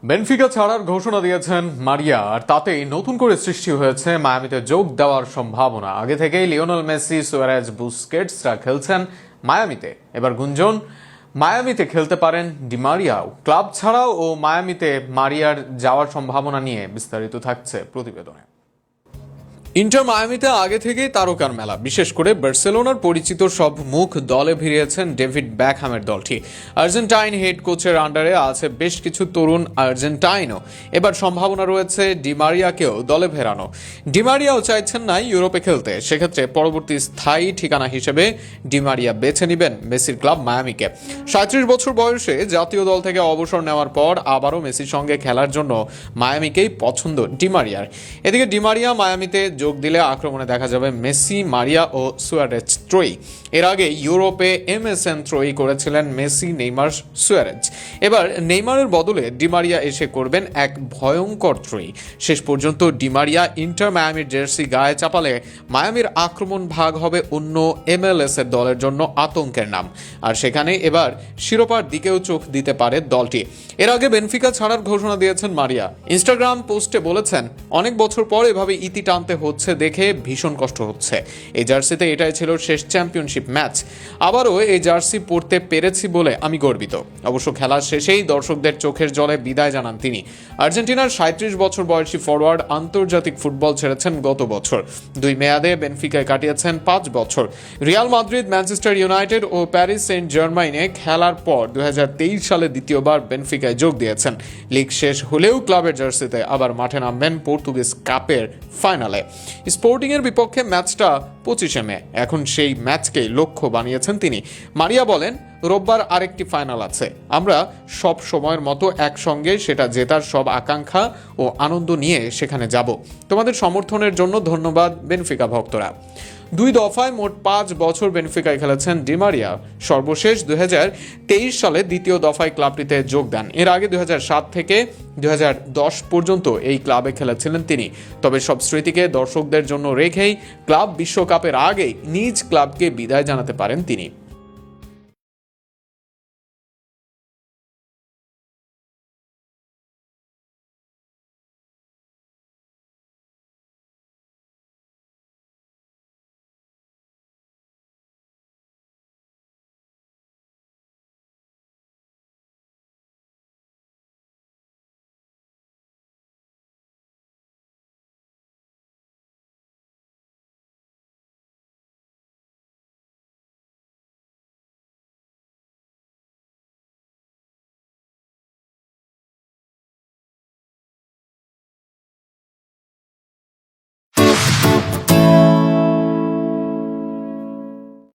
Benfica ছাড়ার ঘোষণা দিয়েছেন মারিয়া, আর তাতেই নতুন করে সৃষ্টি হয়েছে মায়ামিতে যোগ দেওয়ার সম্ভাবনা। আগে থেকেই লিওনেল মেসি, সুয়ারেজ, বুস্কেটসরা খেলছেন মায়ামিতে। এবার গুঞ্জন মায়ামিতে খেলতে পারেন ডিমারিয়াও। ক্লাব ছাড়াও ও মায়ামিতে মারিয়ার যাওয়ার সম্ভাবনা নিয়ে বিস্তারিত থাকছে প্রতিবেদনে। ইন্টার মায়ামিতে আগে থেকেই তারকার মেলা। বিশেষ করে বার্সেলোনার পরিচিত সব মুখ দলে ভিড়িয়েছেন ডেভিড বেকহ্যামের দলটি। আর্জেন্টাইন হেড কোচের আন্ডারে আছে বেশ কিছু তরুণ আর্জেন্টাইনও। এবার সম্ভাবনা রয়েছে ডিমারিয়াকেও দলে ফেরানো। ডিমারিয়াও চাইছেন না ইউরোপে খেলতে, সেক্ষেত্রে পরবর্তী স্থায়ী ঠিকানা হিসেবে ডিমারিয়া বেছে নেবেন মেসির ক্লাব মায়ামিকে। 37 বছর বয়সে জাতীয় দল থেকে অবসর নেওয়ার পর আবারও মেসির সঙ্গে খেলার জন্য মায়ামিকেই পছন্দ ডিমারিয়ার। এদিকে ডিমারিয়া মায়ামিতে যোগ দিলে আক্রমণে দেখা যাবে মেসি, মারিয়া ও সুয়ারেজ ত্রয়ী। এর আগে ইউরোপে MSN ত্রয়ী করেছিলেন মেসি, নেইমার, সুয়ারেজ। এবার নেইমারের বদলে ডিমারিয়া এসে করবেন এক ভয়ঙ্কর ত্রয়ী। শেষ পর্যন্ত ডিমারিয়া ইন্টার মায়ামির জার্সি গায়ে চাপালে মায়ামির আক্রমণ ভাগ হবে অন্য MLS এর দলের জন্য আতঙ্কের নাম। আর সেখানে এবার শিরোপার দিকেও চোখ দিতে পারে দলটি। এর আগে বেনফিকা ছাড়ার ঘোষণা দিয়েছেন মারিয়া। ইনস্টাগ্রাম পোস্টে বলেছেন, অনেক বছর পর এভাবে ইতি টানতে হচ্ছে দেখে ভীষণ কষ্ট হচ্ছে। এই জার্সিতে এটাই ছিল শেষ চ্যাম্পিয়নশিপ ম্যাচ। আবারও এই জার্সি পরতে পেরেছি বলে আমি গর্বিত। অবশ্য খেলার শেষেই দর্শকদের চোখের জলে বিদায় জানান তিনি। আর্জেন্টিনার 37 বছর বয়সী ফরওয়ার্ড আন্তর্জাতিক ফুটবল ছেড়েছেন গত বছর। 2 মেয়াদে বেনফিকায় কাটিয়েছেন 5 বছর। রিয়াল মাদ্রিদ, ম্যানচেস্টার ইউনাইটেড ও প্যারিস সেন্ট জার্মাইনে খেলার পর 2023 সালে দ্বিতীয়বার বেনফিকায় যোগ দিয়েছেন। লিগ শেষ হলেও ক্লাবের জার্সিতে আবার মাঠে নামবেন পর্তুগিজ কাপের ফাইনালে। স্পোর্টিং এর বিপক্ষে ম্যাচটা 25 মে। এখন সেই ম্যাচকেই লক্ষ্য বানিয়েছেন তিনি। মারিয়া বলেন, রোববার আরেকটি ফাইনাল আছে। আমরা সব সময়ের মতো একসঙ্গে সেটা জেতার সব আকাঙ্ক্ষা ও আনন্দ নিয়ে সেখানে যাব। তোমাদের সমর্থনের জন্য ধন্যবাদ বেনফিকা ভক্তরা। 2 দফায় মোট 5 বছর বেনফিকায় খেলেছেন ডিমারিয়া। সর্বশেষ 2023 সালে দ্বিতীয় দফায় ক্লাবটিতে যোগ দেন। এর আগে 2007 থেকে 2010 পর্যন্ত এই ক্লাবে খেলেছিলেন তিনি। তবে সব স্মৃতিকে দর্শকদের জন্য রেখেই ক্লাব বিশ্বকাপের আগেই নিজ ক্লাবকে বিদায় জানাতে পারেন তিনি।